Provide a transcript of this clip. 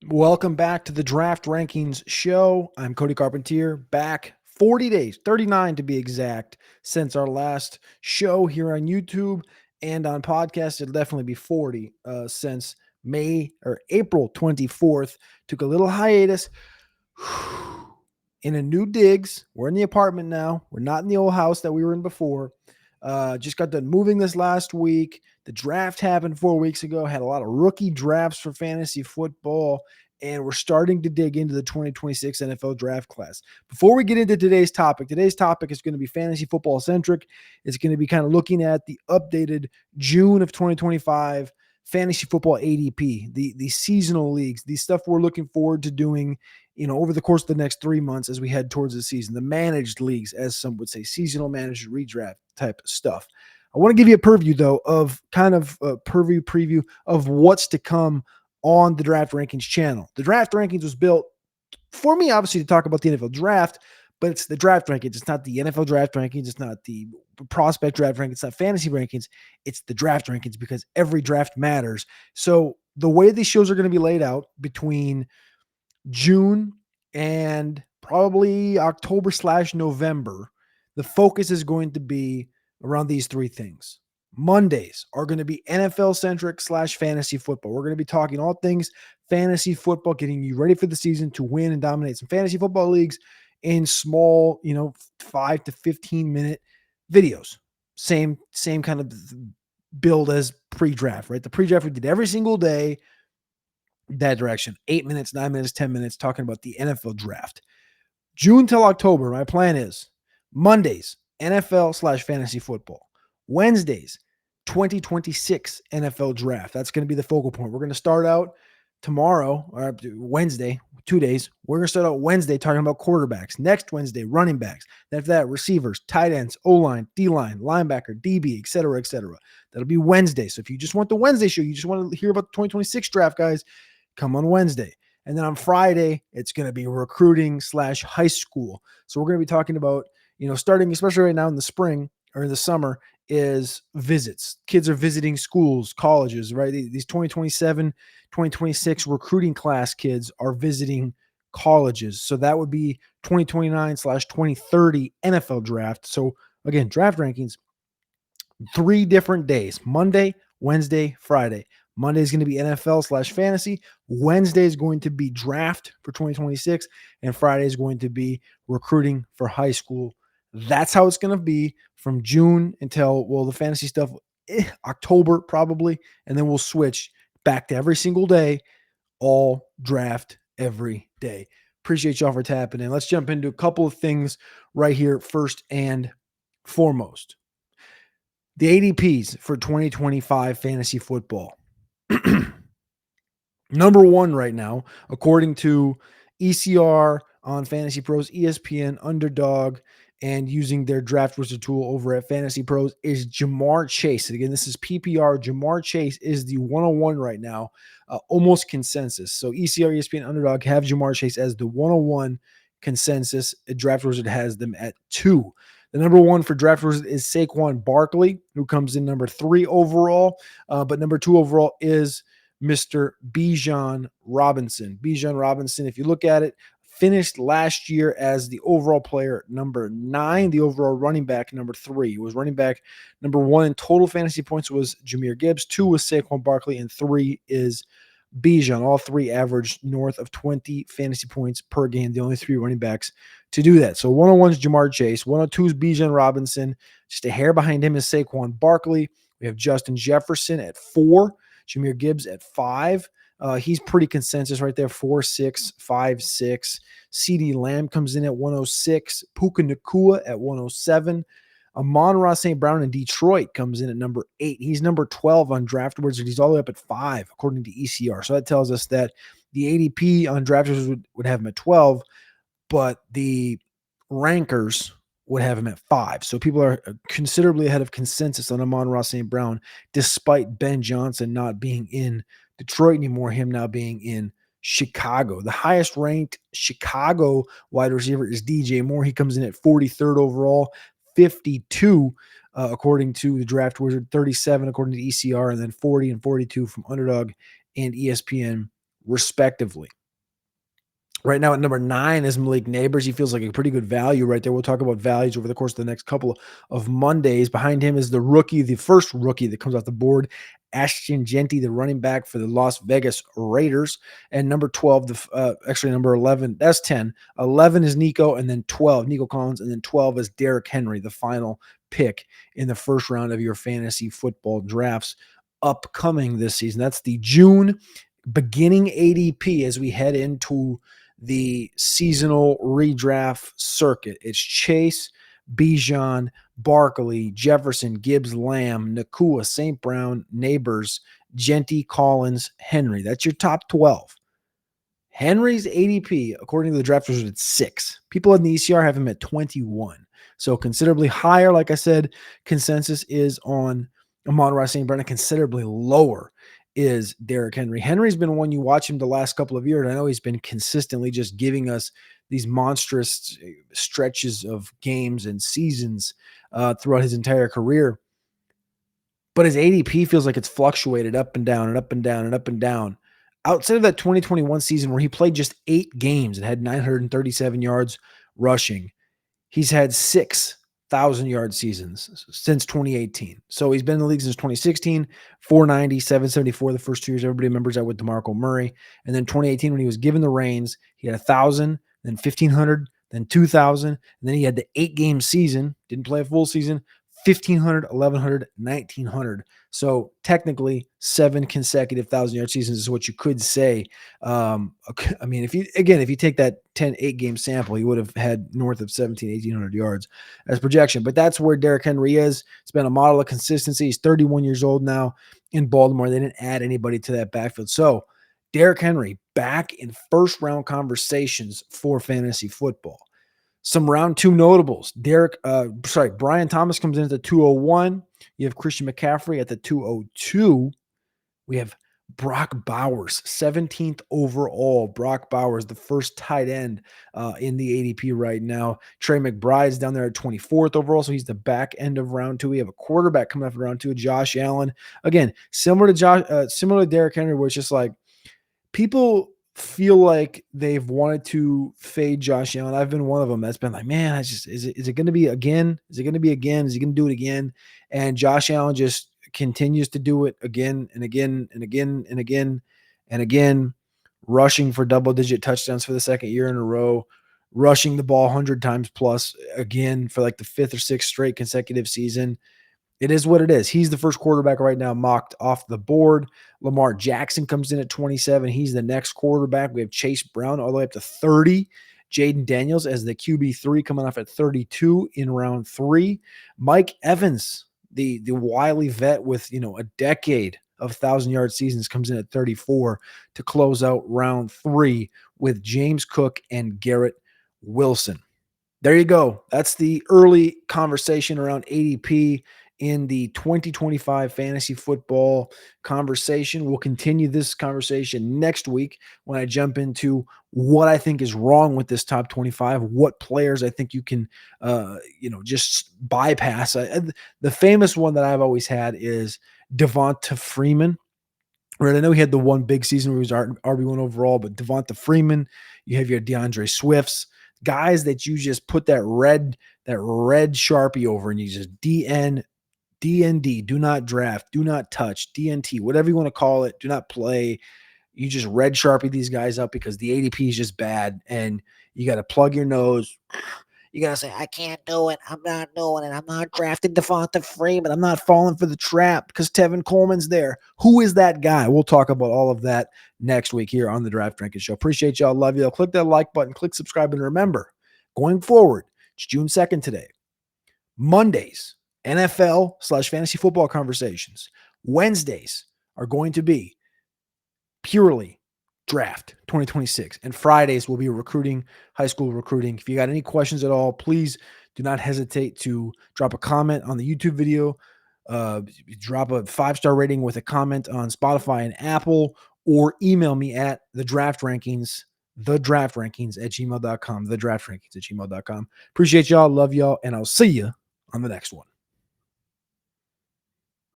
Welcome back to the Draft Rankings Show. I'm Cody Carpentier, back 40 days, 39 to be exact, since our last show here on YouTube and on podcast. It'll definitely be 40 since April 24th. Took a little hiatus in a new digs. We're in the apartment now. We're not in the old house that we were in before. Just got done moving this last week. The draft happened 4 weeks ago. Had a lot of rookie drafts for fantasy football, and we're starting to dig into the 2026 NFL draft class. Before we get into today's topic is going to be fantasy football centric. It's going to be kind of looking at the updated June of 2025 fantasy football ADP, the seasonal leagues, the stuff we're looking forward to doing, over the course of the next 3 months as we head towards the season, the managed leagues, as some would say, seasonal managed redraft type stuff. I want to give you a preview, though, of kind of a preview of what's to come on the Draft Rankings channel. The Draft Rankings was built for me, obviously, to talk about the NFL draft, but it's the draft rankings. It's not the NFL draft rankings. It's not the prospect draft rankings. It's not fantasy rankings. It's the draft rankings because every draft matters. So the way these shows are going to be laid out between June and probably October/November, the focus is going to be around these three things. Mondays are going to be NFL centric / fantasy football. We're going to be talking all things fantasy football, getting you ready for the season to win and dominate some fantasy football leagues in small, 5 to 15 minute videos. Same kind of build as pre-draft, right? The pre-draft we did every single day, that direction. 8 minutes, 9 minutes, 10 minutes talking about the NFL draft. June till October, my plan is Mondays, NFL / fantasy football. Wednesdays, 2026 NFL draft. That's going to be the focal point. We're going to start out tomorrow or Wednesday, 2 days. We're going to start out Wednesday talking about quarterbacks. Next Wednesday, running backs. Then after that, receivers, tight ends, O-line, D-line, linebacker, DB, et cetera, et cetera. That'll be Wednesday. So if you just want the Wednesday show, you just want to hear about the 2026 draft, guys, come on Wednesday. And then on Friday, it's going to be recruiting / high school. So we're going to be talking about, starting, especially right now in the spring or in the summer, is visits. Kids are visiting schools, colleges, right? These 2027, 2026 recruiting class kids are visiting colleges. So that would be 2029 / 2030 NFL draft. So again, draft rankings, 3 different days: Monday, Wednesday, Friday. Monday is going to be NFL / fantasy. Wednesday is going to be draft for 2026. And Friday is going to be recruiting for high school. That's how it's going to be from June until, the fantasy stuff, October probably. And then we'll switch back to every single day, all draft every day. Appreciate y'all for tapping in. Let's jump into a couple of things right here, first and foremost. The ADPs for 2025 fantasy football. Number 1 right now, according to ECR on Fantasy Pros, ESPN, Underdog, and using their draft wizard tool over at Fantasy Pros, is Jamar Chase. Again, this is PPR. Jamar Chase is the 101 right now, almost consensus. So ECR, ESPN, Underdog have Jamar Chase as the 101 consensus. Draft Wizard has them at 2. The number 1 for Draft Wizard is Saquon Barkley, who comes in number 3 overall. But number 2 overall is Mr. Bijan Robinson. Bijan Robinson, if you look at it, finished last year as the overall player number 9, the overall running back number 3. It was running back number 1 in total fantasy points was Jahmyr Gibbs, 2 was Saquon Barkley, and 3 is Bijan. All 3 averaged north of 20 fantasy points per game. The only 3 running backs to do that. So 101 is Jamar Chase. 102 is Bijan Robinson. Just a hair behind him is Saquon Barkley. We have Justin Jefferson at 4. Jahmyr Gibbs at 5. He's pretty consensus right there, 4.6, 5.6. CeeDee Lamb comes in at 106. Puka Nacua at 107. Amon-Ra St. Brown in Detroit comes in at number 8. He's number 12 on Draft Wizard. He's all the way up at 5, according to ECR. So that tells us that the ADP on Draft Wizard would have him at 12, but the rankers would have him at 5. So people are considerably ahead of consensus on Amon-Ra St. Brown, despite Ben Johnson not being in Detroit anymore, him now being in Chicago. The highest ranked Chicago wide receiver is DJ Moore. He comes in at 43rd overall, 52 according to the Draft Wizard, 37 according to ECR, and then 40 and 42 from Underdog and ESPN respectively. Right now at number 9 is Malik Neighbors. He feels like a pretty good value right there. We'll talk about values over the course of the next couple of Mondays. Behind him is the first rookie that comes off the board, Ashton Genty, the running back for the Las Vegas Raiders. And number 12, number 11, that's 10. 11 is Nico, and then 12, Nico Collins, and then 12 is Derrick Henry, the final pick in the first round of your fantasy football drafts upcoming this season. That's the June beginning ADP as we head into the seasonal redraft circuit. It's Chase, Bijan, Barkley, Jefferson, Gibbs, Lamb, Nakua, St. Brown, Neighbors, Genty, Collins, Henry. That's your top 12. Henry's ADP, according to the drafters, is at 6. People in the ECR have him at 21. So considerably higher. Like I said, consensus is on Amon-Ra St. Brown, and considerably lower is Derrick Henry. Henry's been one you watch him the last couple of years. I know he's been consistently just giving us these monstrous stretches of games and seasons throughout his entire career. But his ADP feels like it's fluctuated up and down and up and down and up and down. Outside of that 2021 season where he played just 8 games and had 937 yards rushing, he's had 6,000-yard seasons since 2018. So he's been in the league since 2016, 490, 774 the first 2 years. Everybody remembers that with DeMarco Murray. And then 2018, when he was given the reins, he had 1,000, then 1,500, then 2,000. And then he had the 8-game season, didn't play a full season, 1,500, 1,100, 1,900. So technically 7 consecutive 1,000-yard seasons is what you could say. I mean, if you take that 8-game sample, he would have had north of 1,800 yards as projection. But that's where Derrick Henry is. It's been a model of consistency. He's 31 years old now in Baltimore. They didn't add anybody to that backfield. So Derrick Henry back in first-round conversations for fantasy football. Some round 2 notables. Brian Thomas comes in at the 201. You have Christian McCaffrey at the 202. We have Brock Bowers, 17th overall. Brock Bowers, the first tight end in the ADP right now. Trey McBride's down there at 24th overall, so he's the back end of round 2. We have a quarterback coming up in round 2, Josh Allen. Again, similar to Derrick Henry, where it's just like people feel like they've wanted to fade Josh Allen. I've been one of them that's been like, man, is it going to be again? Is it going to be again? Is he going to do it again? And Josh Allen just continues to do it again and again and again and again and again, rushing for double-digit touchdowns for the second year in a row, rushing the ball 100 times plus again for like the 5th or 6th straight consecutive season. It is what it is. He's the first quarterback right now mocked off the board. Lamar Jackson comes in at 27. He's the next quarterback. We have Chase Brown all the way up to 30. Jaden Daniels as the QB3 coming off at 32 in round 3. Mike Evans, the wily vet with a decade of 1,000-yard seasons, comes in at 34 to close out round 3 with James Cook and Garrett Wilson. There you go. That's the early conversation around ADP in the 2025 fantasy football conversation. We'll continue this conversation next week when I jump into what I think is wrong with this top 25, what players I think you can, just bypass. The famous one that I've always had is Devonta Freeman. Right, I know he had the one big season where he was RB1 overall, but Devonta Freeman, you have your DeAndre Swifts, guys that you just put that red Sharpie over and you just DND, do not draft, do not touch, DNT, whatever you want to call it, do not play. You just red Sharpie these guys up because the ADP is just bad, and you got to plug your nose. You got to say, I can't do it. I'm not doing it. I'm not drafting Devonta Freeman. I'm not falling for the trap because Tevin Coleman's there. Who is that guy? We'll talk about all of that next week here on the Draft Ranking Show. Appreciate y'all. Love you. Click that like button. Click subscribe. And remember, going forward, it's June 2nd today. Mondays, NFL/fantasy football conversations. Wednesdays are going to be purely draft 2026, and Fridays will be high school recruiting. If you got any questions at all, please do not hesitate to drop a comment on the YouTube video, drop a 5-star rating with a comment on Spotify and Apple, or email me at thedraftrankings at gmail.com, thedraftrankings at gmail.com. Appreciate y'all. Love y'all. And I'll see you on the next one.